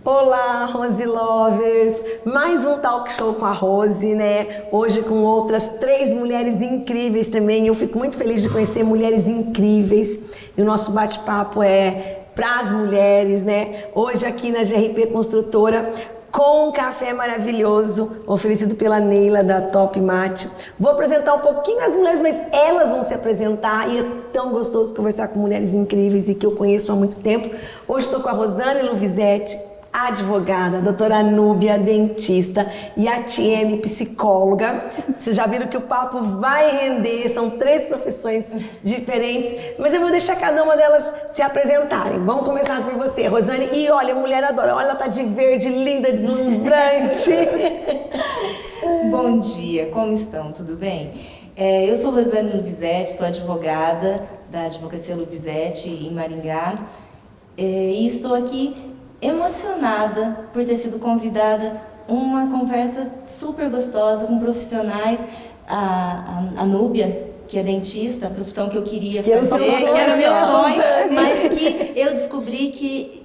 Olá, Rose Lovers! Mais um talk show com a Rose, né? Hoje com outras 3 mulheres incríveis também. Eu fico muito feliz de conhecer mulheres incríveis. E o nosso bate-papo é para as mulheres, né? Hoje aqui na GRP Construtora, com um café maravilhoso, oferecido pela Neila da Top Mate. Vou apresentar um pouquinho as mulheres, mas elas vão se apresentar e é tão gostoso conversar com mulheres incríveis e que eu conheço há muito tempo. Hoje estou com a Rosane Lovisete, advogada, a doutora Núbia, dentista, e a Tieme, psicóloga. Vocês já viram que o papo vai render, são 3 profissões diferentes, mas eu vou deixar cada uma delas se apresentarem. Vamos começar por você, Rosane. E olha, a mulher adora, olha, ela tá de verde, linda, deslumbrante. Bom dia, como estão? Tudo bem? Eu sou Rosane Lovisete, sou advogada da Advocacia Lovisete em Maringá, e estou aqui emocionada por ter sido convidada a uma conversa super gostosa com profissionais, a Núbia, que é dentista, a profissão que eu queria fazer, que era meu sonho, mas que eu descobri que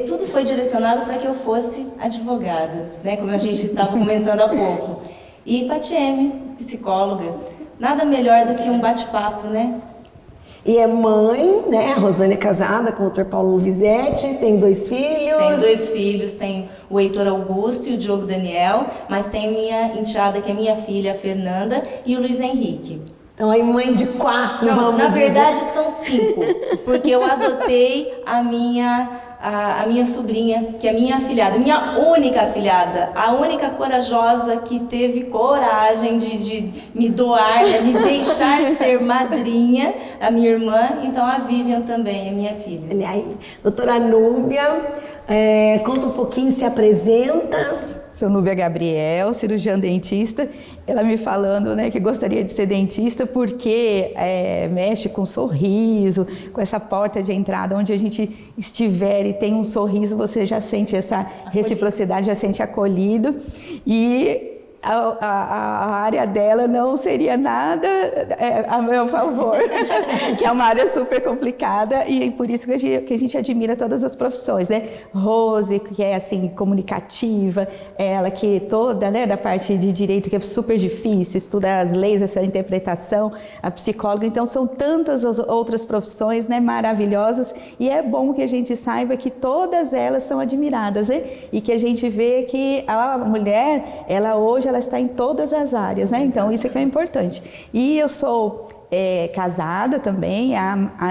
tudo foi direcionado para que eu fosse advogada, né? Como a gente estava comentando há pouco. E com a Tieme, psicóloga, nada melhor do que um bate-papo, né? E é mãe, né? A Rosane é casada com o Dr. Paulo Lovisete, tem 2 filhos. Tenho 2 filhos, tenho o Heitor Augusto e o Diogo Daniel, mas tenho minha enteada, que é minha filha, a Fernanda, e o Luiz Henrique. Então aí mãe de 4, não, vamos na dizer. verdade são 5, porque eu adotei a minha sobrinha, que é minha afilhada, minha única afilhada, a única corajosa que teve coragem de me doar, né, me deixar ser madrinha, a minha irmã. Então a Vivian também é minha filha. Olha aí, doutora Núbia, conta um pouquinho, se apresenta. Sou Núbia Gabriel, cirurgiã dentista. Ela me falando, né, que gostaria de ser dentista porque mexe com sorriso, com essa porta de entrada, onde a gente estiver e tem um sorriso, você já sente essa reciprocidade, já sente acolhido. E a área dela não seria nada a meu favor, que é uma área super complicada, e por isso que a gente admira todas as profissões, né? Rose, que é assim, comunicativa, ela que toda, né, da parte de direito, que é super difícil, estuda as leis, essa interpretação, a psicóloga. Então são tantas as outras profissões, né, maravilhosas, e é bom que a gente saiba que todas elas são admiradas, né? E que a gente vê que a mulher, ela hoje ela está em todas as áreas, né? Então isso é que é importante. E eu sou casada também,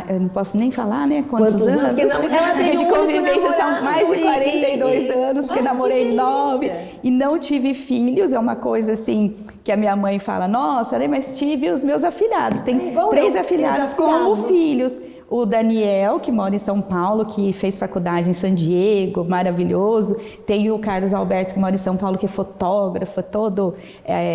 eu não posso nem falar, né? Quantos anos? Porque ela tem de convivência são mais de 42 anos, porque namorei 9 e não tive filhos. É uma coisa assim que a minha mãe fala, nossa, né? Mas tive os meus afilhados. Tem 3 afilhados como filhos. O Daniel, que mora em São Paulo, que fez faculdade em San Diego, maravilhoso. Tem o Carlos Alberto, que mora em São Paulo, que é fotógrafo, todo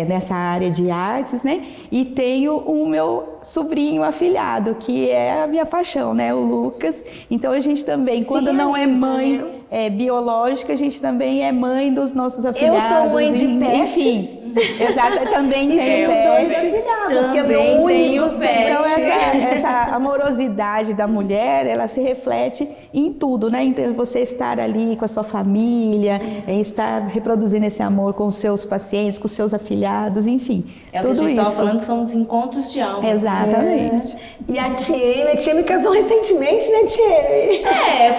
nessa área de artes, né? E tenho o meu sobrinho afilhado, que é a minha paixão, né? O Lucas. Então a gente também, quando não é mãe biológica, a gente também é mãe dos nossos afilhados. Eu sou mãe de pets. Enfim, exato, eu também tenho pets. 2 afilhados, que é meu único pet. Então essa amorosidade da mulher, ela se reflete em tudo, né? Então você estar ali com a sua família, estar reproduzindo esse amor com os seus pacientes, com os seus afilhados, enfim. É o que a gente estava falando, são os encontros de alma. Exatamente. E a Tieme casou recentemente, né, Tieme?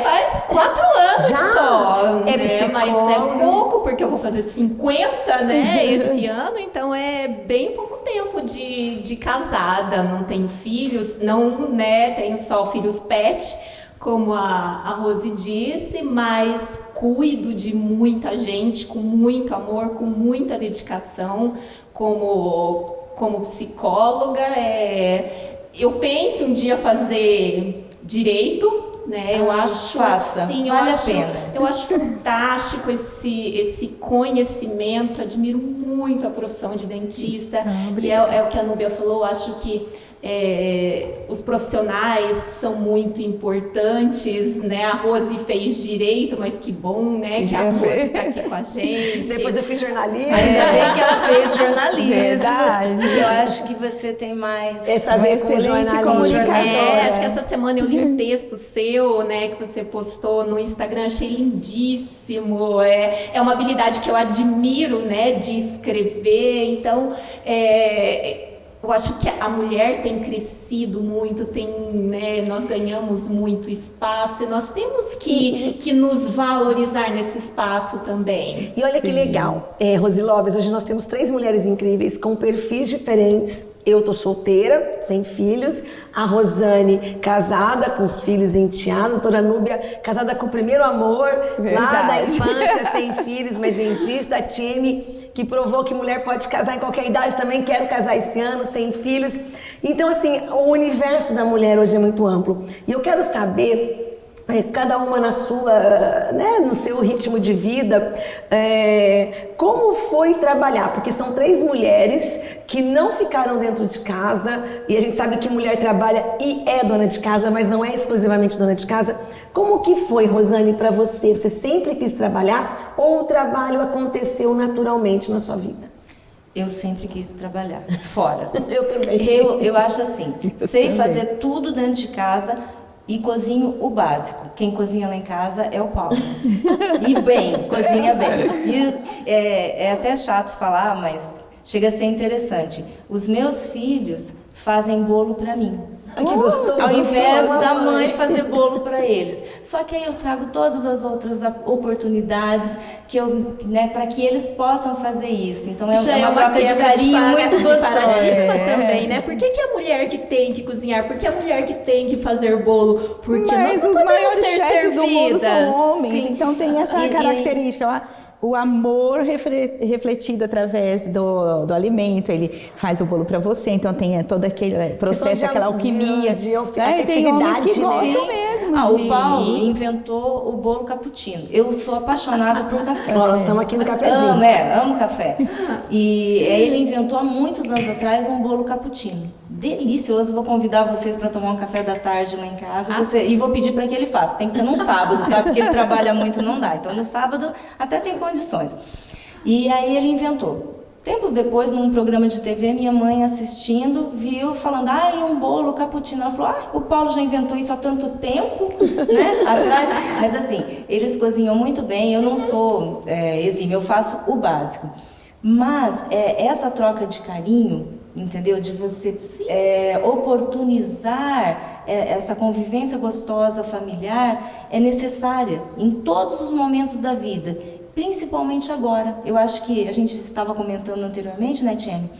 Faz 4 anos Já? só, É né? psicóloga. Mas é pouco, porque eu vou fazer 50, né, esse ano, então é bem pouco tempo de casada, não tenho filhos, não, né, tenho só filhos pet, como a Rose disse, mas cuido de muita gente com muito amor, com muita dedicação, como psicóloga. Eu penso um dia fazer direito, né? Eu acho assim, vale a pena. Eu acho fantástico esse conhecimento, admiro muito a profissão de dentista. E é o que a Núbia falou, eu acho que os profissionais são muito importantes, né? A Rose fez direito, mas que bom, né? Que a Rose está aqui com a gente. Depois eu fiz jornalismo. Ainda bem que ela fez jornalismo. Verdade. Eu acho que você tem mais... Essa a ver com excelente jornalismo. comunicadora. Acho que essa semana eu li um texto seu, né, que você postou no Instagram, achei lindíssimo. É uma habilidade que eu admiro, né, de escrever. Então, eu acho que a mulher tem crescido muito, né, nós ganhamos muito espaço e nós temos que nos valorizar nesse espaço também. E olha que legal, Rose Loves, hoje nós temos 3 mulheres incríveis com perfis diferentes. Eu tô solteira, sem filhos. A Rosane, casada, com os filhos enteados. A doutora Núbia, casada com o primeiro amor, lá da infância, sem filhos, mas dentista. A Tieme, que provou que mulher pode casar em qualquer idade, também quero casar esse ano, sem filhos. Então, assim, o universo da mulher hoje é muito amplo. E eu quero saber... cada uma na sua, né, no seu ritmo de vida, como foi trabalhar? Porque são 3 mulheres que não ficaram dentro de casa, e a gente sabe que mulher trabalha e é dona de casa, mas não é exclusivamente dona de casa. Como que foi, Rosane, para você? Você sempre quis trabalhar ou o trabalho aconteceu naturalmente na sua vida? Eu sempre quis trabalhar fora. Eu também. Eu acho assim, sei fazer tudo dentro de casa, e cozinho o básico. Quem cozinha lá em casa é o Paulo. E bem, cozinha bem. E é até chato falar, mas chega a ser interessante. Os meus filhos fazem bolo para mim. Que gostoso. Ao invés da mãe fazer bolo para eles. Só que aí eu trago todas as outras oportunidades que né, para que eles possam fazer isso. Então é uma troca de carinho muito gostosa. Também, né? Por que a mulher que tem que cozinhar? Por que a mulher que tem que fazer bolo? Porque mas nós os maiores chefes do mundo são homens, Sim. então tem essa característica. O amor refletido através do alimento, ele faz o bolo para você, então tem todo aquele processo, aquela alquimia. Né? Tem homens que gostam mesmo. O Paulo inventou o bolo cappuccino. Eu sou apaixonada por café. Nós estamos aqui no cafezinho. Amo café. E ele inventou há muitos anos atrás um bolo cappuccino. Delicioso, vou convidar vocês para tomar um café da tarde lá em casa e vou pedir para que ele faça. Tem que ser num sábado, tá? Porque ele trabalha muito, não dá. Então no sábado até tem condições. E aí ele inventou. Tempos depois, num programa de TV, minha mãe assistindo, viu falando, um bolo cappuccino. Ela falou, o Paulo já inventou isso há tanto tempo, né, atrás. Mas assim, eles cozinham muito bem, eu não sou exímia, eu faço o básico. Mas essa troca de carinho, entendeu? De você oportunizar essa convivência gostosa familiar é necessária em todos os momentos da vida, principalmente agora. Eu acho que a gente estava comentando anteriormente, né, Tieme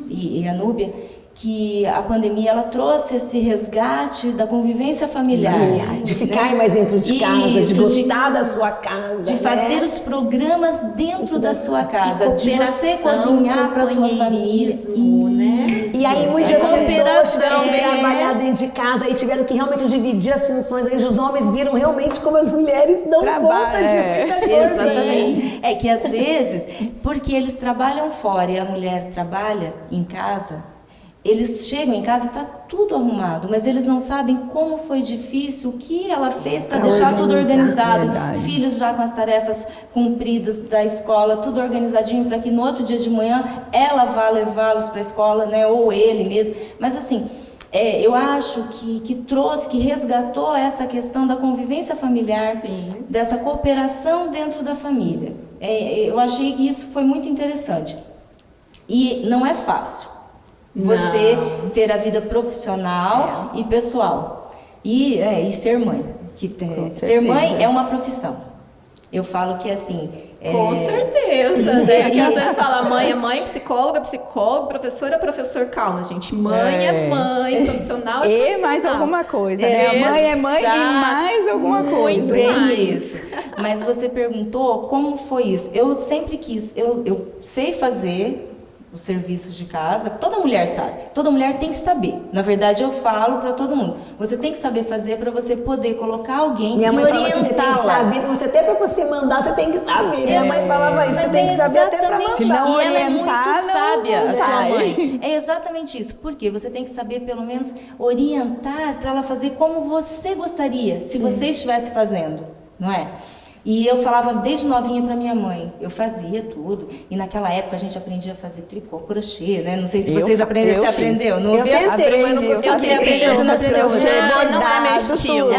e a Núbia, que a pandemia ela trouxe esse resgate da convivência familiar. De ficar mais dentro de casa, de gostar da sua casa. De fazer os programas dentro da sua casa, de você cozinhar para sua família. Né? E aí muitas pessoas tiveram que trabalhar dentro de casa e tiveram que realmente dividir as funções. Aí os homens viram realmente como as mulheres dão conta de muita coisa. Exatamente. É que às vezes, porque eles trabalham fora e a mulher trabalha em casa, eles chegam em casa e está tudo arrumado, mas eles não sabem como foi difícil, o que ela fez para deixar tudo organizado. Verdade. Filhos já com as tarefas cumpridas da escola, tudo organizadinho para que no outro dia de manhã ela vá levá-los para a escola, né, ou ele mesmo. Mas assim, eu acho que trouxe, que resgatou essa questão da convivência familiar, Sim. dessa cooperação dentro da família. Eu achei que isso foi muito interessante. E não é fácil você ter a vida profissional e pessoal. E ser mãe. Ser mãe é uma profissão. Eu falo que assim... Com certeza, né? Porque às vezes fala mãe é mãe, psicóloga, psicólogo, professora, professor. Calma, gente. Mãe é mãe, profissional é profissional. E mais alguma coisa, né? A mãe é mãe e mais alguma coisa. Muito bem isso. Mas você perguntou como foi isso. Eu sempre quis, eu sei fazer os serviços de casa, toda mulher sabe, toda mulher tem que saber. Na verdade, eu falo para todo mundo, você tem que saber fazer para você poder colocar alguém Minha e mãe falava assim, você tem que orientá-la. saber, você até para você mandar, você tem que saber. Minha mãe falava isso, você Mas tem que saber até para exatamente, mandar. não e ela é muito orientar, não sábia, a sua sai. mãe. É exatamente isso, porque você tem que saber pelo menos orientar para ela fazer como você gostaria, se você estivesse fazendo, não é? E eu falava desde novinha para minha mãe, eu fazia tudo. E naquela época a gente aprendia a fazer tricô, crochê, né? Não sei se vocês aprenderam, você aprendeu? Não Eu tentei, mas não consegui. Eu queria aprender, você não aprendeu? Não é meu estilo.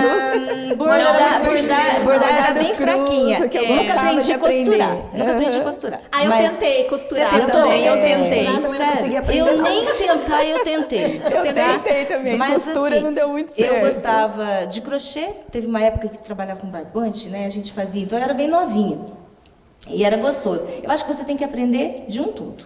Bordar era bem fraquinha. porque eu Nunca gostava aprendi de a costurar. aprender. Nunca aprendi a costurar. Ah, eu Mas tentei costurar você tentou? também, eu tentei. Costurar também não consegui aprender, Eu não. nem tentar, eu tentei. Eu tentei também, Mas, costura assim, não deu muito certo. Eu gostava de crochê, teve uma época que trabalhava com barbante, né? A gente fazia, então eu era bem novinha. E era gostoso. Eu acho que você tem que aprender de um tudo,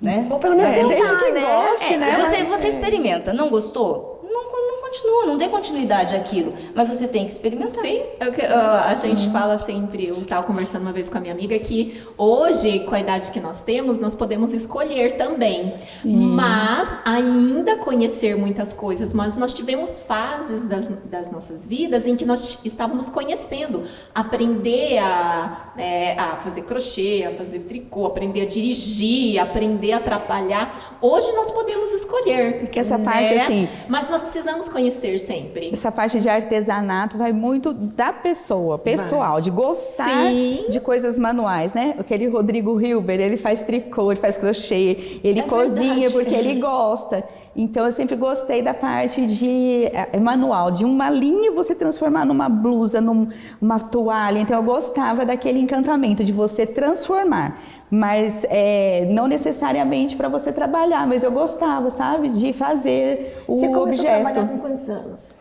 né? Ou pelo menos desde tentar, que né? goste, né? Você experimenta, não gostou? Não continua, não dê continuidade àquilo. Mas você tem que experimentar. Sim, a gente fala sempre, eu estava conversando uma vez com a minha amiga, que hoje, com a idade que nós temos, nós podemos escolher também. Mas ainda conhecer muitas coisas. Mas nós tivemos fases das nossas vidas em que nós estávamos conhecendo. Aprender a fazer crochê, a fazer tricô, aprender a dirigir, aprender a trabalhar. Hoje nós podemos escolher. Porque essa parte, assim, Mas nós precisamos conhecer sempre. essa parte de artesanato vai muito da pessoa, pessoal, de gostar Sim. de coisas manuais, né? Aquele Rodrigo Hilber, ele faz tricô, ele faz crochê, ele cozinha verdade. porque ele gosta. Então eu sempre gostei da parte de manual, de uma linha você transformar numa blusa, numa toalha. Então eu gostava daquele encantamento de você transformar. Mas não necessariamente para você trabalhar, mas eu gostava, sabe, de fazer o Você começou a trabalhar objeto. com quantos anos?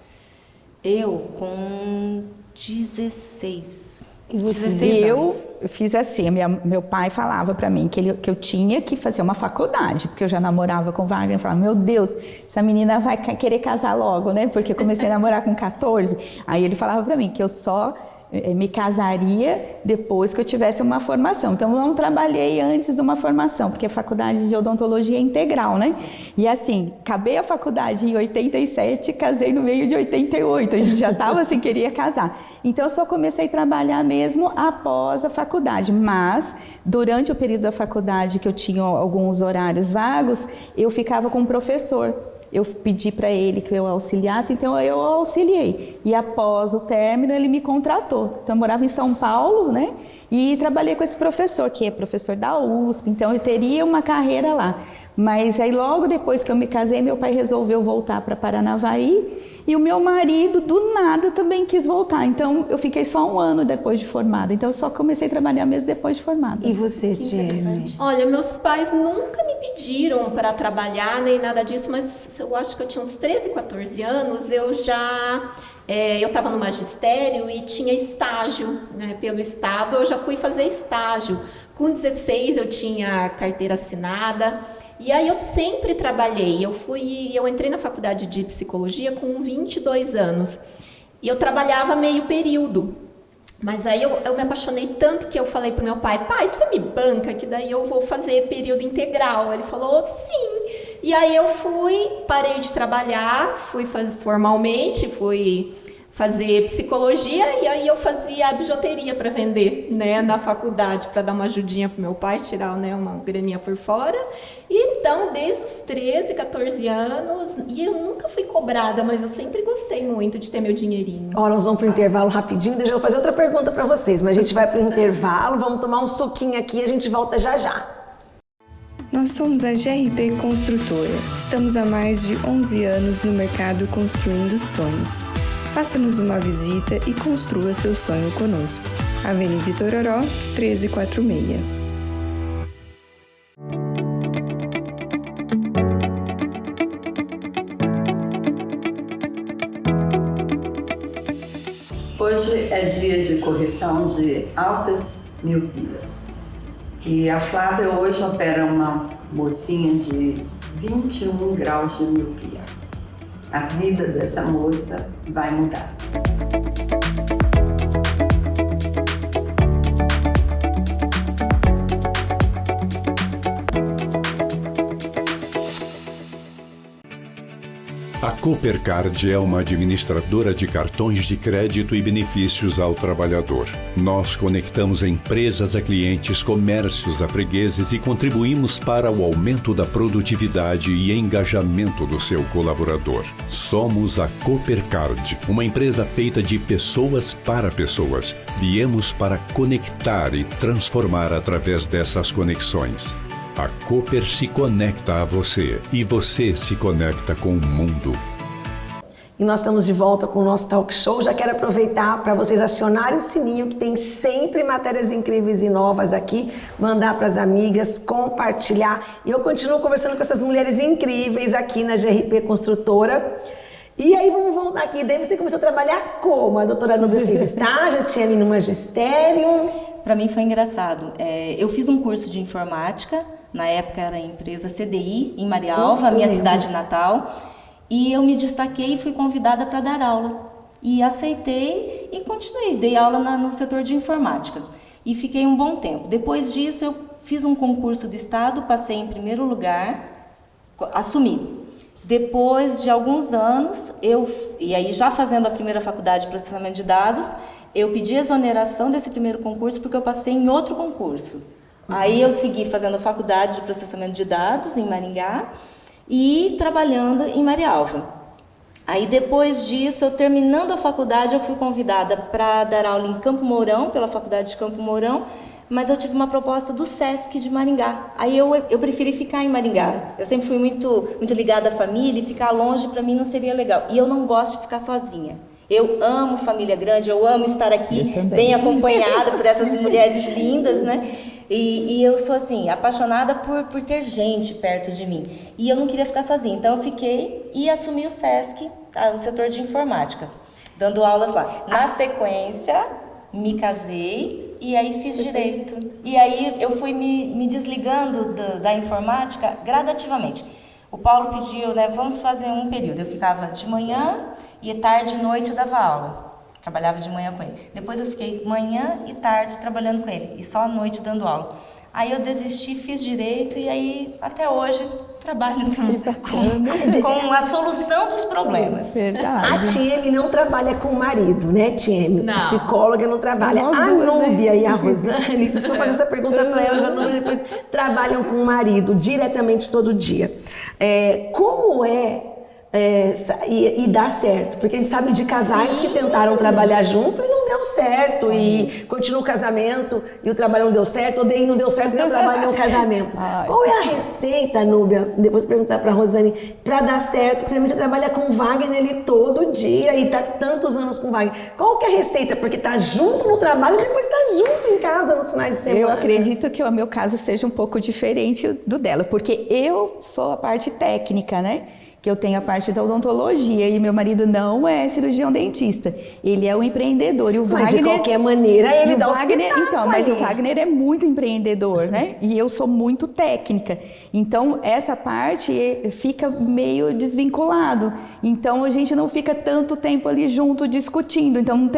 Eu com 16. E você? 16 Eu anos. fiz assim, meu pai falava para mim que eu tinha que fazer uma faculdade, porque eu já namorava com o Wagner, eu falava, meu Deus, essa menina vai querer casar logo, né? Porque eu comecei a namorar com 14. Aí ele falava para mim que eu só me casaria depois que eu tivesse uma formação. Então, eu não trabalhei antes de uma formação, porque a faculdade de odontologia é integral, né? E assim, acabei a faculdade em 87, casei no meio de 88. A gente já estava assim, queria casar. Então, eu só comecei a trabalhar mesmo após a faculdade. Mas, durante o período da faculdade, que eu tinha alguns horários vagos, eu ficava com um professor. Eu pedi para ele que eu auxiliasse, então eu auxiliei. E após o término, ele me contratou. Então, eu morava em São Paulo, né? E trabalhei com esse professor, que é professor da USP, então eu teria uma carreira lá. Mas aí, logo depois que eu me casei, meu pai resolveu voltar para Paranavaí e o meu marido, do nada, também quis voltar. Então, eu fiquei só um ano depois de formada. Então, eu só comecei a trabalhar mesmo depois de formada. E você, Jenny? Olha, meus pais nunca me pediram para trabalhar nem nada disso, mas eu acho que eu tinha uns 13, 14 anos, eu estava no magistério e tinha estágio, né, pelo estado, eu já fui fazer estágio. Com 16 eu tinha carteira assinada e aí eu sempre trabalhei. Eu entrei na faculdade de psicologia com 22 anos e eu trabalhava meio período. Mas aí eu me apaixonei tanto que eu falei pro meu pai, você me banca que daí eu vou fazer período integral. Ele falou, sim. E aí eu parei de trabalhar, fui formalmente, fui fazer psicologia e aí eu fazia bijuteria para vender, né, na faculdade, para dar uma ajudinha pro meu pai, tirar, né, uma graninha por fora. E então, desde os 13, 14 anos, e eu nunca fui cobrada, mas eu sempre gostei muito de ter meu dinheirinho. Ó, nós vamos pro intervalo rapidinho, deixa eu fazer outra pergunta para vocês, mas a gente vai pro intervalo, vamos tomar um suquinho aqui e a gente volta já já. Nós somos a GRP Construtora. Estamos há mais de 11 anos no mercado construindo sonhos. Faça-nos uma visita e construa seu sonho conosco. Avenida Itororó, 1346. Hoje é dia de correção de altas miopias. E a Flávia hoje opera uma mocinha de 21 graus de miopia. A vida dessa moça vai mudar. Coopercard é uma administradora de cartões de crédito e benefícios ao trabalhador. Nós conectamos empresas a clientes, comércios a fregueses e contribuímos para o aumento da produtividade e engajamento do seu colaborador. Somos a Coopercard, uma empresa feita de pessoas para pessoas. Viemos para conectar e transformar através dessas conexões. A Cooper se conecta a você e você se conecta com o mundo. E nós estamos de volta com o nosso talk show. Já quero aproveitar para vocês acionarem o sininho, que tem sempre matérias incríveis e novas aqui, mandar para as amigas, compartilhar. E eu continuo conversando com essas mulheres incríveis aqui na GRP Construtora. E aí vamos voltar aqui. Daí você começou a trabalhar como? A doutora Núbia fez estágio, tinha no magistério. Para mim foi engraçado. Eu fiz um curso de informática, na época era a empresa CDI, em Marialva, minha cidade natal, e eu me destaquei e fui convidada para dar aula. E aceitei e continuei, dei aula no setor de informática. E fiquei um bom tempo. Depois disso eu fiz um concurso do estado, passei em primeiro lugar, assumi. Depois de alguns anos, e aí já fazendo a primeira faculdade de processamento de dados, eu pedi exoneração desse primeiro concurso porque eu passei em outro concurso. Aí eu segui fazendo faculdade de processamento de dados em Maringá e trabalhando em Marialva. Aí depois disso, eu terminando a faculdade, eu fui convidada para dar aula em Campo Mourão, pela faculdade de Campo Mourão, mas eu tive uma proposta do SESC de Maringá. Aí eu preferi ficar em Maringá. Eu sempre fui muito ligada à família e ficar longe para mim não seria legal. E eu não gosto de ficar sozinha. Eu amo família grande, eu amo estar aqui bem acompanhada por essas mulheres lindas, né? E eu sou assim, apaixonada por ter gente perto de mim. E eu não queria ficar sozinha, então eu fiquei e assumi o SESC, o setor de informática, dando aulas lá. Na sequência, me casei e aí fiz direito. E aí eu fui me desligando da informática gradativamente. O Paulo pediu, né, vamos fazer um período. Eu ficava de manhã e tarde e noite eu dava aula. Trabalhava de manhã com ele. Depois eu fiquei manhã e tarde trabalhando com ele. E só à noite dando aula. Aí eu desisti, fiz direito e aí até hoje trabalho com a solução dos problemas. Verdade. A Tieme não trabalha com o marido, né, Tieme? Não. Psicóloga não trabalha. Nós A duas, Núbia, né? e a Rosane, por isso que eu vou fazer essa pergunta para elas, a Núbia depois trabalham com o marido diretamente todo dia. Como e dá certo, porque a gente sabe de casais que tentaram trabalhar junto e não deu certo, e continua o casamento e o trabalho não deu certo, ou daí não deu certo e o trabalho não casamento. Qual é a receita, Núbia, depois perguntar para a Rosane, para dar certo? Porque você trabalha com o Wagner ele todo dia e tá tantos anos com o Wagner. Qual que é a receita? Porque tá junto no trabalho e depois tá junto em casa nos finais de semana. Eu acredito que o meu caso seja um pouco diferente do dela, porque eu sou a parte técnica, né? Que eu tenho a parte da odontologia e meu marido não é cirurgião dentista, ele é um empreendedor. E o Mas Wagner, de qualquer maneira ele dá mas o Wagner é muito empreendedor, né? E eu sou muito técnica. Então essa parte fica meio desvinculado. Então a gente não fica tanto tempo ali junto discutindo. Então não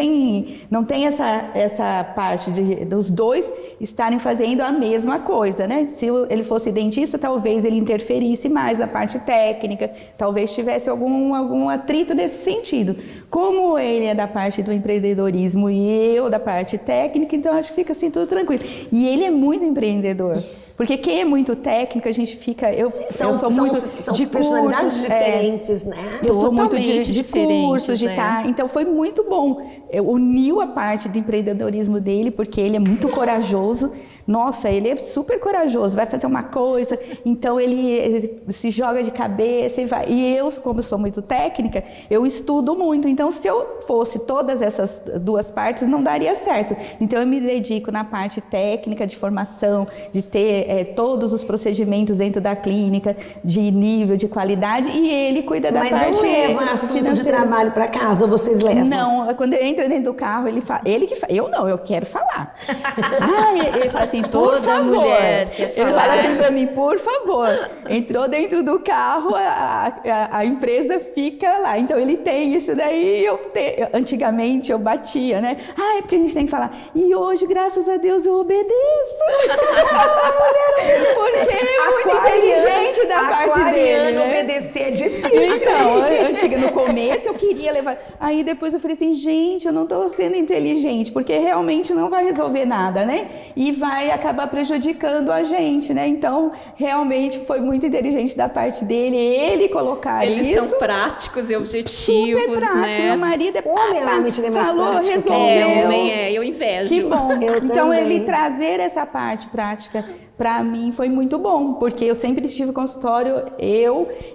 tem essa parte dos dois estarem fazendo a mesma coisa, né? Se ele fosse dentista, talvez ele interferisse mais na parte técnica, talvez tivesse algum atrito nesse sentido. Como ele é da parte do empreendedorismo e eu da parte técnica, então acho que fica assim tudo tranquilo. E ele é muito empreendedor. Porque quem é muito técnico, a gente fica... São de personalidades cursos, diferentes, né? Eu sou muito Totalmente de cursos, de diferentes, tá. Então foi muito bom. Uniu a parte do empreendedorismo dele, porque ele é muito corajoso. Nossa, ele é super corajoso, vai fazer uma coisa, então ele se joga de cabeça e vai. E eu, como eu sou muito técnica, eu estudo muito. Então, se eu fosse todas essas duas partes, não daria certo. Então, eu me dedico na parte técnica de formação, de ter todos os procedimentos dentro da clínica, de nível, de qualidade, e ele cuida da parte financeira. Mas não leva assunto de trabalho para casa, ou vocês levam? Não, quando ele entra dentro do carro, ele que fala. Eu não, eu quero falar. Ele fala assim, por favor. Mulher quer falar. Ele fala assim pra mim, por favor. Entrou dentro do carro, a empresa fica lá. Então ele tem isso daí. Antigamente eu batia, né? É porque a gente tem que falar. E hoje, graças a Deus, eu obedeço. Porque é muito inteligente da parte dele, né? Obedecer é difícil. Então, no começo eu queria levar. Aí depois eu falei assim, gente, eu não estou sendo inteligente, porque realmente não vai resolver nada, né? E vai acabar prejudicando a gente, né? Então, realmente foi muito inteligente da parte dele, ele colocar Eles isso. Eles são práticos e objetivos, super prático. né? Meu marido é realmente ele é mais falou, prático. resolveu. Homem eu invejo. Que bom. Então, também. ele trazer essa parte prática para mim foi muito bom, porque eu sempre estive consultório,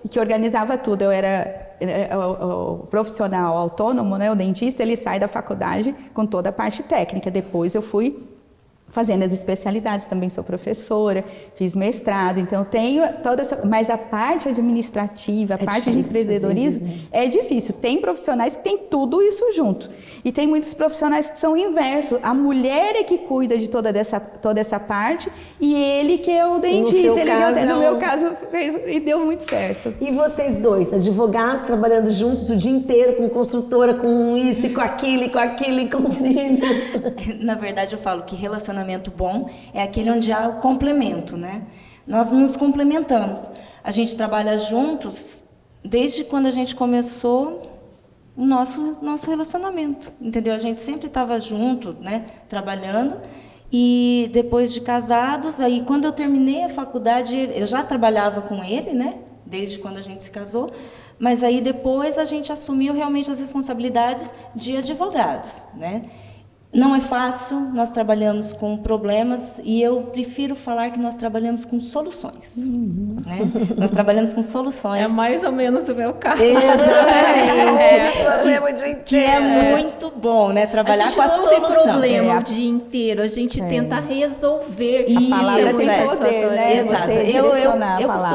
que organizava tudo. Eu era o profissional autônomo, né? O dentista, ele sai da faculdade com toda a parte técnica. Depois eu fui fazendo as especialidades, também sou professora, fiz mestrado, então tenho toda essa... Mas a parte administrativa, a parte de empreendedorismo, vezes, né? É difícil. Tem profissionais que têm tudo isso junto. E tem muitos profissionais que são o inverso. A mulher é que cuida de toda essa parte e ele que é o dentista. No meu caso, fez e deu muito certo. E vocês dois, advogados, trabalhando juntos o dia inteiro, com construtora, com isso e com aquilo, e com filhos? Na verdade, eu falo que relacionamento bom é aquele onde há o complemento, né? Nós nos complementamos. A gente trabalha juntos desde quando a gente começou o nosso relacionamento, entendeu? A gente sempre estava junto, né? Trabalhando. E depois de casados, aí quando eu terminei a faculdade, eu já trabalhava com ele, né? Desde quando a gente se casou. Mas aí depois a gente assumiu realmente as responsabilidades de advogados, né? Não é fácil, nós trabalhamos com problemas e eu prefiro falar que nós trabalhamos com soluções. Né? Nós trabalhamos com soluções. É mais ou menos o meu caso. Exatamente. Que é muito bom, né? Trabalhar com a solução. A gente não vê problema o dia inteiro, a gente tenta resolver. A palavra tem poder, né? Exato.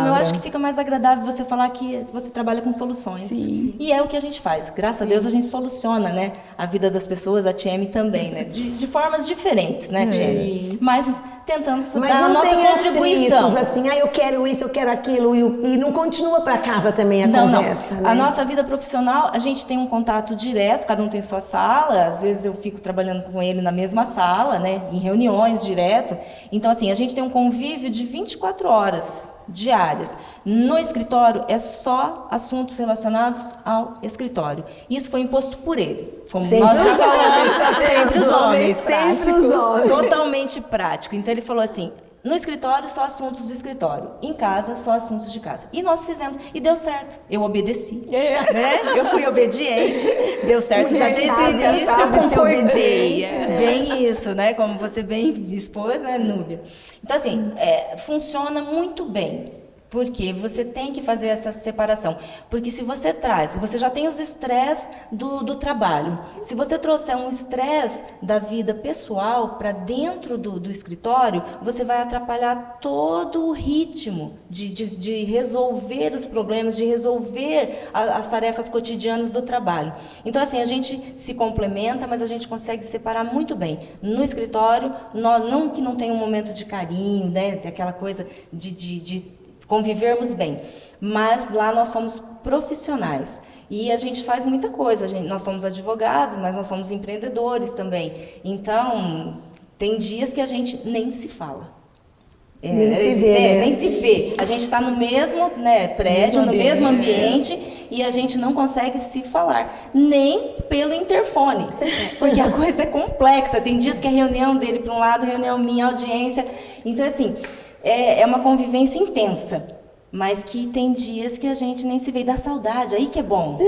Eu acho que fica mais agradável você falar que você trabalha com soluções. Sim. E é o que a gente faz. Graças a Deus a gente soluciona, né? A vida das pessoas, a TM também. Né? De formas diferentes, né, Tia? Mas tentamos dar a nossa contribuição. Assim, eu quero isso, eu quero aquilo, e não continua para casa também a conversa. Não. Né? A nossa vida profissional, a gente tem um contato direto, cada um tem sua sala, às vezes eu fico trabalhando com ele na mesma sala, né, em reuniões direto. Então, assim, a gente tem um convívio de 24 horas diárias. No escritório é só assuntos relacionados ao escritório. Isso foi imposto por ele. Como nós já falamos, sempre os homens. Sempre os homens. Totalmente prático. Então ele falou assim: no escritório só assuntos do escritório, em casa só assuntos de casa. E nós fizemos, e deu certo. Eu obedeci, né? Eu fui obediente, deu certo já desde o início. Eu concordei. Bem isso, né? Como você bem expôs, né, Núbia? Então, assim, funciona muito bem. Porque você tem que fazer essa separação. Porque se você você já tem os estresses do trabalho. Se você trouxer um estresse da vida pessoal para dentro do escritório, você vai atrapalhar todo o ritmo de resolver os problemas, de resolver as tarefas cotidianas do trabalho. Então, assim, a gente se complementa, mas a gente consegue separar muito bem. No escritório, não que não tenha um momento de carinho, né, aquela coisa de convivermos bem, mas lá nós somos profissionais e a gente faz muita coisa. Nós somos advogados, mas nós somos empreendedores também. Então, tem dias que a gente nem se fala. Nem se vê. Nem se vê. A gente está no mesmo, né, prédio, no mesmo ambiente e a gente não consegue se falar, nem pelo interfone, porque a coisa é complexa. Tem dias que a reunião dele para um lado, reunião minha, audiência. Então, assim, é uma convivência intensa, mas que tem dias que a gente nem se vê, dá saudade, aí que é bom.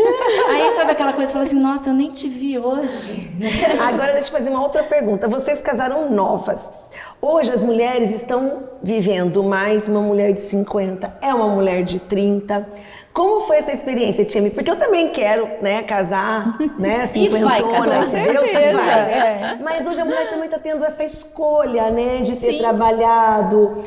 Aí sabe aquela coisa, você fala assim, nossa, eu nem te vi hoje. Agora deixa eu fazer uma outra pergunta. Vocês casaram novas. Hoje as mulheres estão vivendo mais uma mulher de 50, é uma mulher de 30. Como foi essa experiência, Tieme? Porque eu também quero, né, casar, né, 50. E vai casar, certeza. Mas hoje a mulher também está tendo essa escolha, né, de ter trabalhado.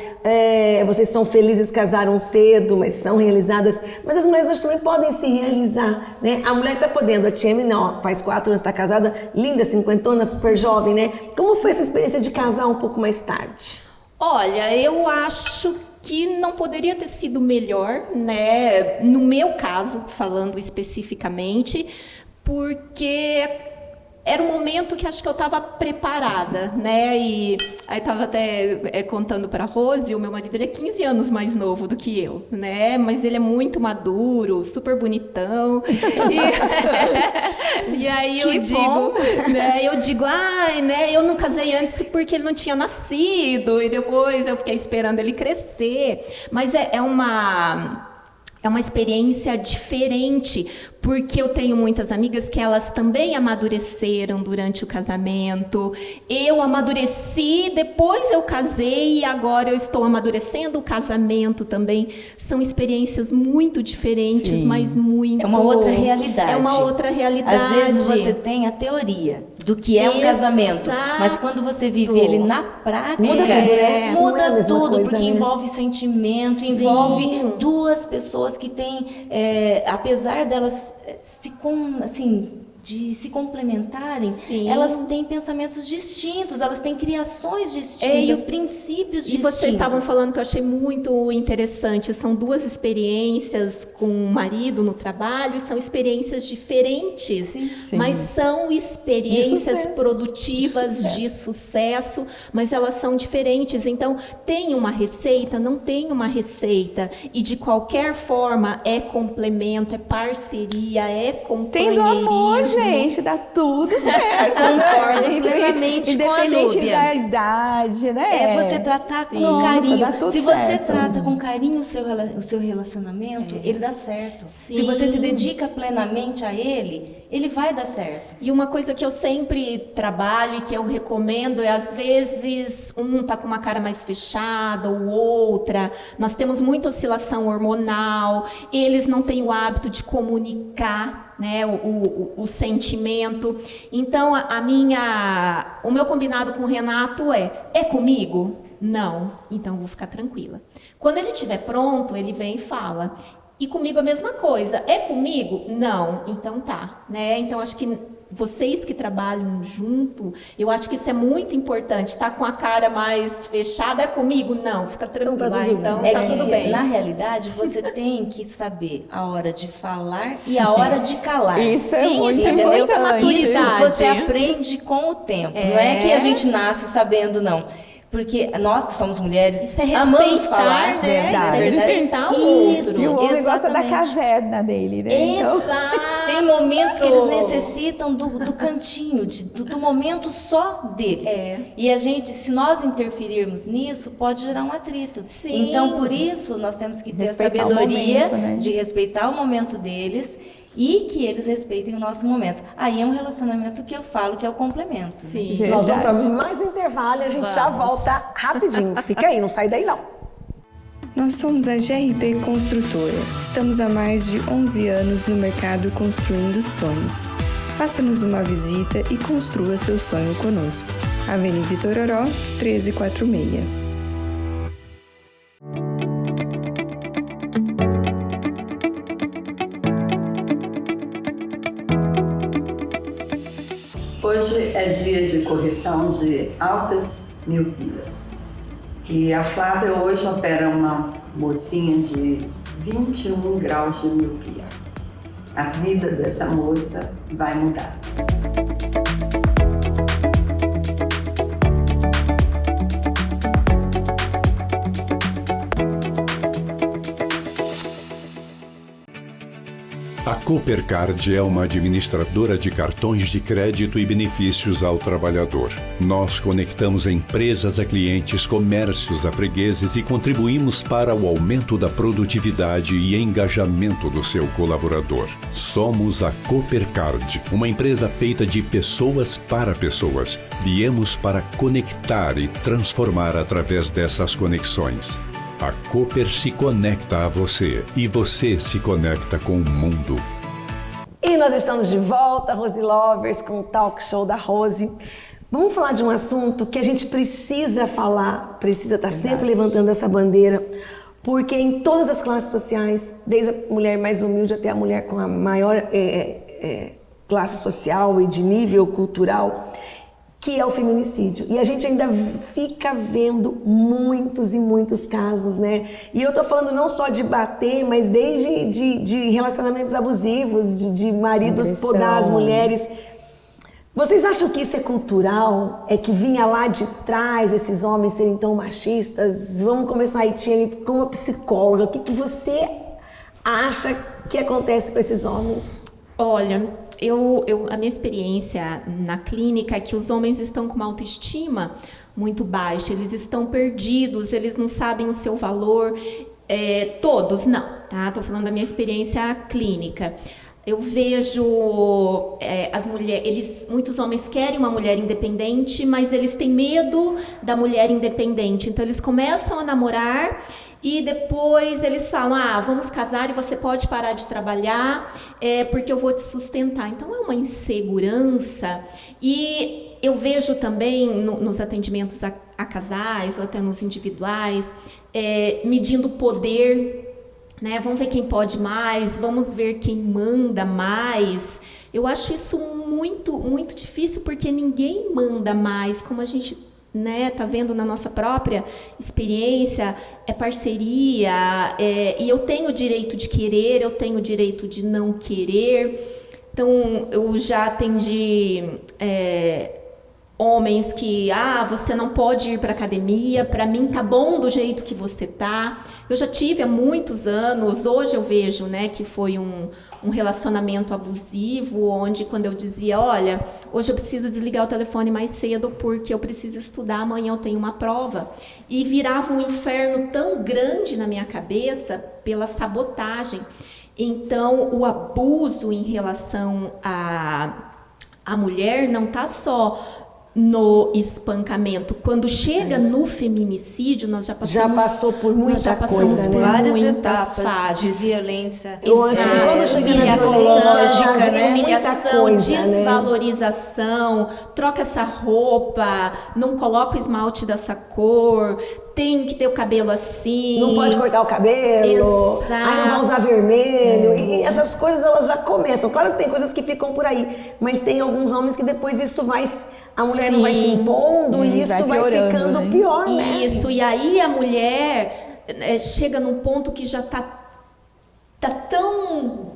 Vocês são felizes, casaram cedo, mas são realizadas. Mas as mulheres hoje também podem se realizar, né? A mulher está podendo, a Tieme não, faz 4 anos, está casada, linda, 50, super jovem, né? Como foi essa experiência de casar um pouco mais tarde? Olha, eu acho que não poderia ter sido melhor, né? No meu caso, falando especificamente, porque era um momento que acho que eu estava preparada, né? E aí estava até contando para a Rose, o meu marido, ele é 15 anos mais novo do que eu, né? Mas ele é muito maduro, super bonitão. E aí eu digo, né? Eu não casei antes porque ele não tinha nascido, e depois eu fiquei esperando ele crescer. Mas é uma experiência diferente, porque eu tenho muitas amigas que elas também amadureceram durante o casamento. Eu amadureci, depois eu casei e agora eu estou amadurecendo o casamento também. São experiências muito diferentes, mas muito... É uma outra realidade. É uma outra realidade. Às vezes você tem a teoria do que é um casamento, mas quando você vive ele na prática, muda tudo, né? Muda tudo, coisa, porque né? Envolve sentimento, envolve duas pessoas que têm, apesar delas de se complementarem, elas têm pensamentos distintos, elas têm criações distintas, princípios distintos. E vocês estavam falando que eu achei muito interessante, são duas experiências com o marido no trabalho, e são experiências diferentes, mas são experiências produtivas, de sucesso, mas elas são diferentes. Então, tem uma receita, não tem uma receita, e de qualquer forma é complemento, é parceria, é companheirismo. Tendo amor, gente, dá tudo certo. Concordo plenamente com a Independente Núbia. da idade, né? É você tratar com carinho. Se você trata com carinho o seu relacionamento, ele dá certo. Se você se dedica plenamente a ele vai dar certo. E uma coisa que eu sempre trabalho e que eu recomendo é, às vezes, um tá com uma cara mais fechada, ou outra. Nós temos muita oscilação hormonal, eles não têm o hábito de comunicar, né, o sentimento. Então, o meu combinado com o Renato é comigo? Não. Então, eu vou ficar tranquila. Quando ele estiver pronto, ele vem e fala. E comigo a mesma coisa. É comigo? Não. Então tá, né? Então acho que vocês que trabalham junto, eu acho que isso é muito importante. Tá com a cara mais fechada, é comigo? Não, fica tranquila. Então tá tudo bem. Na realidade, você tem que saber a hora de falar e a hora de calar. Isso é muito entendeu? importante. Isso você aprende com o tempo. Não é que a gente nasce sabendo, não. Porque nós que somos mulheres, amamos falar, né? Verdade. Respeitar o Isso, E o homem gosta da exatamente. caverna dele, né? Então, Exato. Tem momentos que eles necessitam do cantinho, do momento só deles. E a gente, se nós interferirmos nisso, pode gerar um atrito. Sim. Então, por isso, nós temos que ter Respeitar a sabedoria o momento, né? de respeitar o momento deles e que eles respeitem o nosso momento. Aí é um relacionamento que eu falo que é o complemento. Sim. Verdade. Nós vamos para mais um intervalo e a gente já volta rapidinho. Fica aí, não sai daí não. Nós somos a GRP Construtora. Estamos há mais de 11 anos no mercado construindo sonhos. Faça-nos uma visita e construa seu sonho conosco. Avenida Itororó, 1346. Hoje é dia de correção de altas miopias. E a Flávia hoje opera uma mocinha de 21 graus de miopia. A vida dessa moça vai mudar. A Coopercard é uma administradora de cartões de crédito e benefícios ao trabalhador. Nós conectamos empresas a clientes, comércios a fregueses e contribuímos para o aumento da produtividade e engajamento do seu colaborador. Somos a Coopercard, uma empresa feita de pessoas para pessoas. Viemos para conectar e transformar através dessas conexões. A Cooper se conecta a você e você se conecta com o mundo. E nós estamos de volta, Rose Lovers, com o Talk Show da Rose. Vamos falar de um assunto que a gente precisa falar, precisa estar sempre levantando essa bandeira, porque em todas as classes sociais, desde a mulher mais humilde até a mulher com a maior classe social e de nível cultural, que é o feminicídio. E a gente ainda fica vendo muitos e muitos casos, né? E eu tô falando não só de bater, mas desde de relacionamentos abusivos, de maridos podar as mulheres. Vocês acham que isso é cultural? É que vinha lá de trás esses homens serem tão machistas? Vamos começar aí, Tiene, como psicóloga. O que você acha que acontece com esses homens? Olha, a minha experiência na clínica é que os homens estão com uma autoestima muito baixa, eles estão perdidos, eles não sabem o seu valor. Todos não, tá? Estou falando da minha experiência clínica. Eu vejo as mulheres, muitos homens querem uma mulher independente, mas eles têm medo da mulher independente. Então eles começam a namorar e depois eles falam, vamos casar e você pode parar de trabalhar, porque eu vou te sustentar. Então é uma insegurança. E eu vejo também nos atendimentos a casais ou até nos individuais, medindo poder. Né? Vamos ver quem pode mais, vamos ver quem manda mais. Eu acho isso muito, muito difícil, porque ninguém manda mais, como a gente tá vendo na nossa própria experiência, é parceria, e eu tenho o direito de querer, eu tenho o direito de não querer. Então, eu já atendi homens que, você não pode ir para academia, para mim tá bom do jeito que você tá. Eu já tive há muitos anos, hoje eu vejo, né, que foi um relacionamento abusivo, onde quando eu dizia, olha, hoje eu preciso desligar o telefone mais cedo porque eu preciso estudar, amanhã eu tenho uma prova. E virava um inferno tão grande na minha cabeça pela sabotagem. Então, o abuso em relação à mulher não tá só no espancamento. Quando chega no feminicídio, nós já passou por muita coisa, por várias etapas fases de violência. Eu acho que quando chega na violência, né? Humilhação, desvalorização, troca essa roupa, não coloca o esmalte dessa cor, tem que ter o cabelo assim. Não pode cortar o cabelo. Exato. Aí não vai usar vermelho. E essas coisas, elas já começam. Claro que tem coisas que ficam por aí, mas tem alguns homens que depois isso vai... A mulher não vai se impondo e isso vai ficando pior, né? Isso, e aí a mulher chega num ponto que já tá tão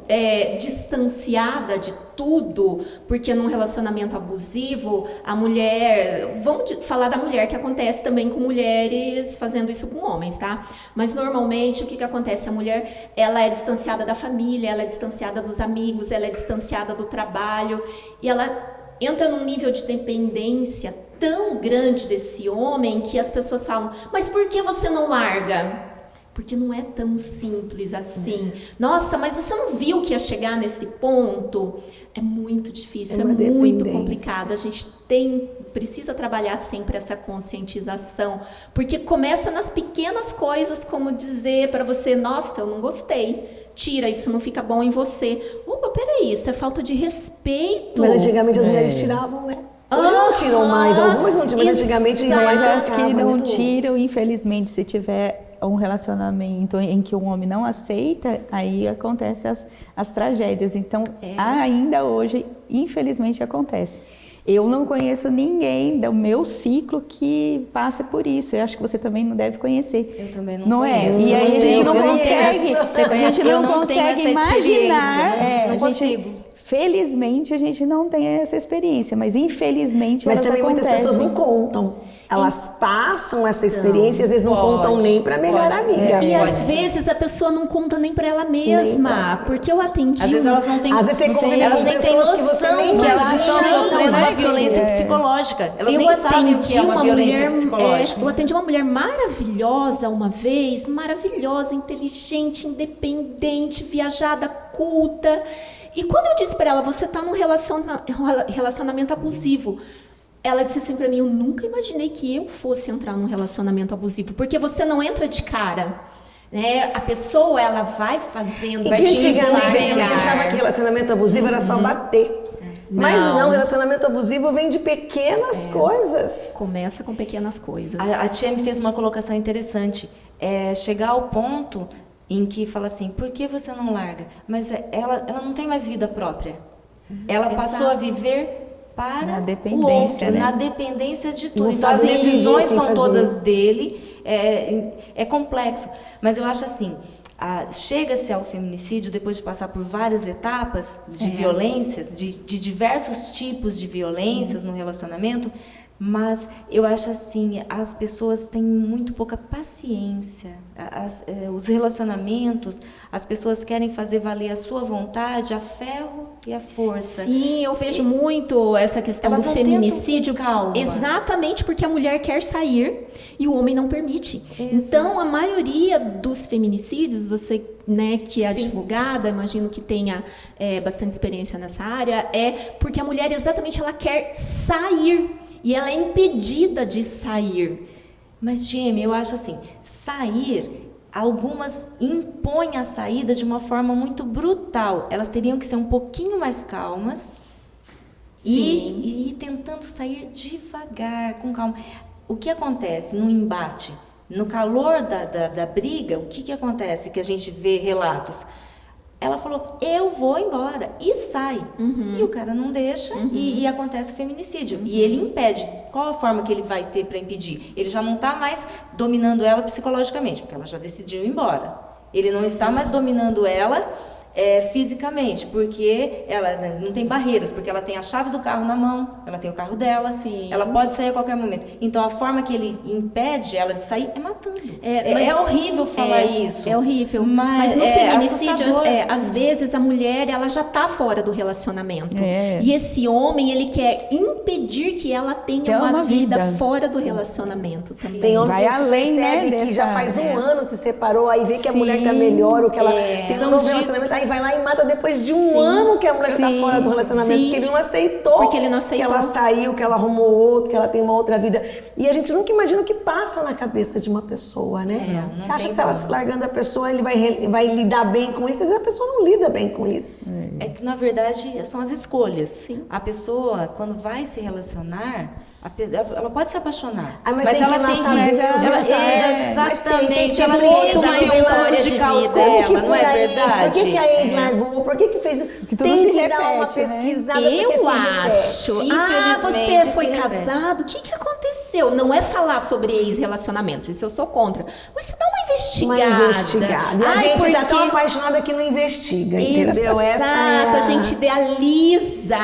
distanciada de tudo, porque num relacionamento abusivo, a mulher... Vamos falar da mulher, que acontece também com mulheres fazendo isso com homens, tá? Mas normalmente o que acontece? A mulher, ela é distanciada da família, ela é distanciada dos amigos, ela é distanciada do trabalho, e ela entra num nível de dependência tão grande desse homem que as pessoas falam, mas por que você não larga? Porque não é tão simples assim. Nossa, mas você não viu que ia chegar nesse ponto? É muito difícil, é muito complicado. A gente precisa trabalhar sempre essa conscientização, porque começa nas pequenas coisas, como dizer para você, nossa, eu não gostei. Tira, isso não fica bom em você. Opa, peraí, isso é falta de respeito. Mas antigamente as mulheres tiravam, né? Hoje não tiram mais, algumas não tiram, mas antigamente mas as que não tiram, infelizmente, se tiver um relacionamento em que o homem não aceita, aí acontecem as tragédias. Então, ainda hoje, infelizmente, acontece. Eu não conheço ninguém do meu ciclo que passe por isso. Eu acho que você também não deve conhecer. Eu também não conheço. E aí a gente não consegue imaginar. Não consigo. Felizmente a gente não tem essa experiência, mas infelizmente elas também acontecem. Muitas pessoas não contam. Elas passam essa experiência e às vezes não contam nem para a melhor amiga. E às vezes a pessoa não conta nem para ela mesma, porque eu atendi. Às vezes elas não têm, às vezes elas nem têm noção que elas estão sofrendo uma violência psicológica. Elas nem sabem o que é uma violência psicológica. Eu atendi uma mulher maravilhosa uma vez, maravilhosa, inteligente, independente, viajada, culta. E quando eu disse para ela, você está num relacionamento abusivo, ela disse assim para mim, eu nunca imaginei que eu fosse entrar num relacionamento abusivo, porque você não entra de cara, né? A pessoa, ela vai fazendo, vai te antigamente achava que relacionamento abusivo era só bater. Mas não, relacionamento abusivo vem de pequenas coisas. Começa com pequenas coisas. A tia me fez uma colocação interessante, chegar ao ponto em que fala assim, por que você não larga? Mas ela não tem mais vida própria. Ela passou a viver para na dependência, o outro, né? na dependência de tudo. Então, as decisões são todas dele, é complexo. Mas eu acho assim, chega-se ao feminicídio depois de passar por várias etapas de violências, de diversos tipos de violências no relacionamento, mas eu acho assim, as pessoas têm muito pouca paciência. Os relacionamentos, as pessoas querem fazer valer a sua vontade a ferro e a força. Sim, eu vejo muito essa questão do feminicídio. Calma. Exatamente porque a mulher quer sair e o homem não permite. Exato. Então, a maioria dos feminicídios, você, né, que é advogada, imagino que tenha bastante experiência nessa área, é porque a mulher exatamente ela quer sair. E ela é impedida de sair. Mas, Jamie, eu acho assim, sair, algumas impõem a saída de uma forma muito brutal. Elas teriam que ser um pouquinho mais calmas e ir tentando sair devagar, com calma. O que acontece no embate, no calor da briga, o que acontece que a gente vê relatos? Ela falou, eu vou embora, e sai. E o cara não deixa, e acontece o feminicídio. E ele impede. Qual a forma que ele vai ter para impedir? Ele já não está mais dominando ela psicologicamente, porque ela já decidiu ir embora. Ele não está mais dominando ela fisicamente, porque ela não tem barreiras, porque ela tem a chave do carro na mão, ela tem o carro dela, ela pode sair a qualquer momento. Então, a forma que ele impede ela de sair é matando. É horrível falar isso. É horrível. Mas no feminicídio, às vezes, a mulher ela já está fora do relacionamento. E esse homem, ele quer impedir que ela tenha uma vida fora do relacionamento também. Tem homens que além, percebe que já faz um ano que se separou, aí vê que a mulher está melhor, ou que ela tem um novo relacionamento, aí vai lá e mata depois de um ano que a mulher está fora do relacionamento, porque ele não aceitou. Porque ele não aceitou. Que ela saiu, que ela arrumou outro, que ela tem uma outra vida. E a gente nunca imagina o que passa na cabeça de uma pessoa, né? Você acha que se ela largando a pessoa, ele vai lidar bem com isso? Às vezes a pessoa não lida bem com isso. É que, na verdade, são as escolhas. A pessoa, quando vai se relacionar, ela pode se apaixonar, mas ela tem que exatamente, ela tem uma história de cautela, não é verdade? Por que a ex largou? Por que fez? Que tudo tem se que repete, dar uma né? pesquisada. Eu acho. Infelizmente, você foi casado? O que aconteceu? Não é falar sobre ex-relacionamentos, isso eu sou contra. Mas você dá uma investigada. E a gente tá tão apaixonada que não investiga, entendeu? Exato, a gente idealiza.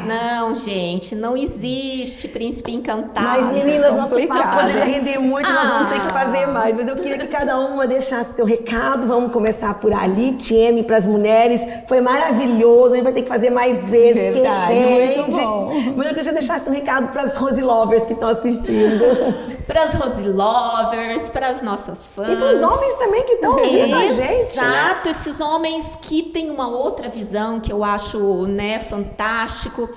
Não, gente, não existe príncipe encantado. Mas, meninas, nosso papo poderia render muito, nós vamos ter que fazer mais. Mas eu queria que cada uma deixasse seu recado. Vamos começar por ali, TM para as mulheres. Foi maravilhoso, a gente vai ter que fazer mais vezes. Verdade, muito bom. Mas eu queria que você deixasse um recado para as Rose Lovers que estão assistindo. Para as Rose Lovers, para as nossas fãs. E para os homens também que estão ouvindo a gente. Exato, né? Esses homens que têm uma outra visão que eu acho, né, fantástico.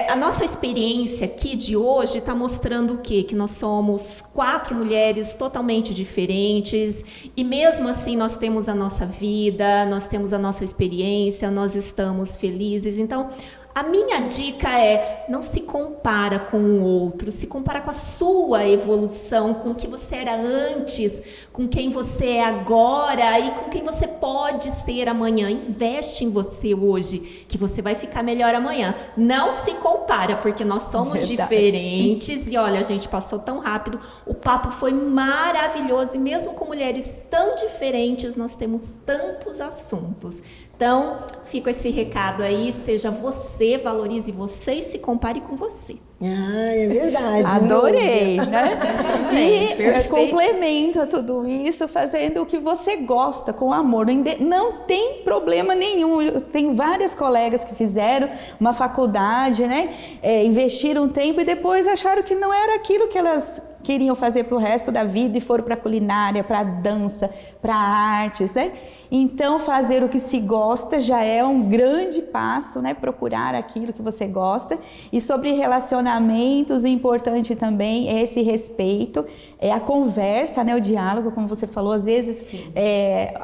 A nossa experiência aqui de hoje está mostrando o quê? Que nós somos 4 mulheres totalmente diferentes e mesmo assim nós temos a nossa vida, nós temos a nossa experiência, nós estamos felizes. Então, a minha dica é, não se compara com o outro, se compara com a sua evolução, com o que você era antes, com quem você é agora e com quem você pode ser amanhã. Investe em você hoje, que você vai ficar melhor amanhã. Não se compara, porque nós somos diferentes e olha, a gente passou tão rápido, o papo foi maravilhoso e mesmo com mulheres tão diferentes, nós temos tantos assuntos. Então, fica esse recado aí, seja você, valorize você e se compare com você. É verdade. Adorei, né? E complemento a tudo isso fazendo o que você gosta, com amor. Não tem problema nenhum. Eu tenho várias colegas que fizeram uma faculdade, né? Investiram tempo e depois acharam que não era aquilo que elas queriam fazer para o resto da vida e foram para a culinária, para a dança, para artes, né? Então, fazer o que se gosta já é um grande passo, né? Procurar aquilo que você gosta. E sobre relacionamentos, o importante também é esse respeito, é a conversa, né? O diálogo, como você falou, às vezes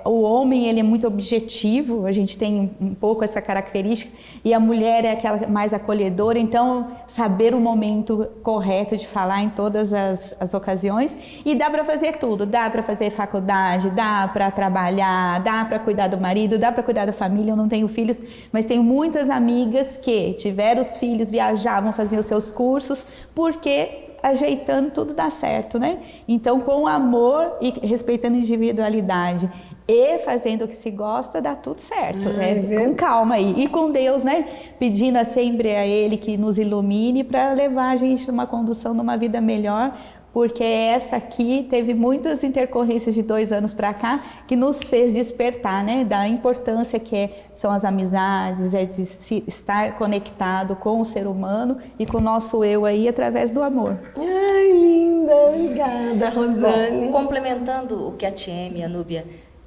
o homem ele é muito objetivo, a gente tem um pouco essa característica, e a mulher é aquela mais acolhedora, então saber o momento correto de falar em todas as ocasiões. E dá para fazer tudo, dá para fazer faculdade, dá para trabalhar, dá para cuidar do marido, dá para cuidar da família. Eu não tenho filhos, mas tenho muitas amigas que tiveram os filhos, viajavam, faziam os seus cursos, porque ajeitando, tudo dá certo, né? Então, com amor e respeitando a individualidade e fazendo o que se gosta, dá tudo certo, né? Com calma aí. E com Deus, né? Pedindo sempre a Ele que nos ilumine para levar a gente numa condução, numa vida melhor, porque essa aqui teve muitas intercorrências de 2 anos para cá que nos fez despertar, né? Da importância que são as amizades, de se estar conectado com o ser humano e com o nosso eu aí através do amor. Ai, linda! Obrigada, Rosane. Bom, complementando o que a Tieme e a Núbia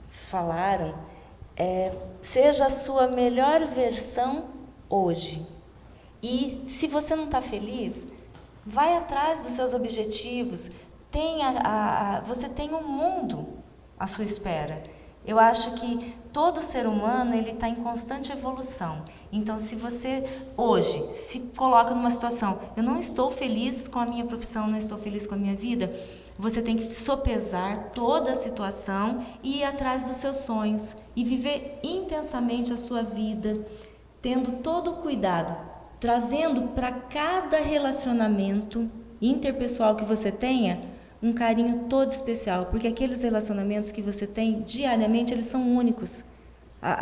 falaram, seja a sua melhor versão hoje. E se você não está feliz, vai atrás dos seus objetivos. Você tem um mundo à sua espera. Eu acho que todo ser humano ele está em constante evolução. Então, se você hoje se coloca numa situação, eu não estou feliz com a minha profissão, não estou feliz com a minha vida, você tem que sopesar toda a situação e ir atrás dos seus sonhos e viver intensamente a sua vida, tendo todo o cuidado, trazendo para cada relacionamento interpessoal que você tenha um carinho todo especial, porque aqueles relacionamentos que você tem diariamente, eles são únicos.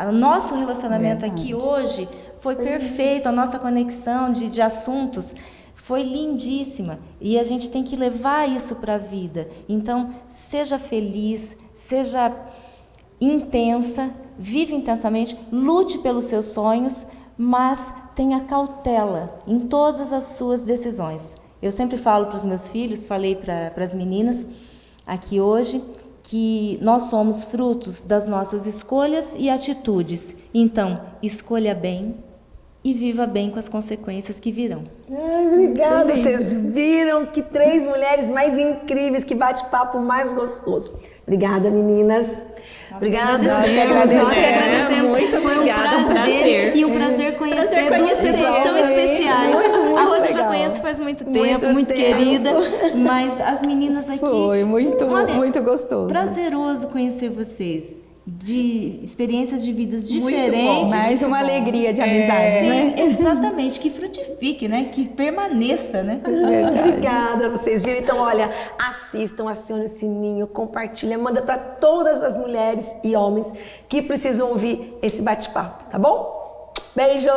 O nosso relacionamento aqui hoje foi perfeito, a nossa conexão de assuntos foi lindíssima e a gente tem que levar isso para a vida. Então, seja feliz, seja intensa, vive intensamente, lute pelos seus sonhos, mas tenha cautela em todas as suas decisões. Eu sempre falo para os meus filhos, falei para as meninas aqui hoje, que nós somos frutos das nossas escolhas e atitudes. Então, escolha bem e viva bem com as consequências que virão. Ai, obrigada. Vocês viram que 3 mulheres mais incríveis, que bate-papo mais gostoso. Obrigada, meninas. Obrigada. Nós que agradecemos. Muito Foi obrigada, um prazer e um prazer conhecer duas pessoas tão especiais. A Rosa eu já conheço faz muito tempo, muito querida, mas as meninas aqui... Foi muito gostoso. Prazeroso conhecer vocês, de experiências de vidas diferentes. Mais uma alegria de amizade, Sim, né? exatamente, que frutifique, né? Que permaneça, né? Obrigada, vocês viram. Então, olha, assistam, acione o sininho, compartilha, manda para todas as mulheres e homens que precisam ouvir esse bate-papo, tá bom? Beijo!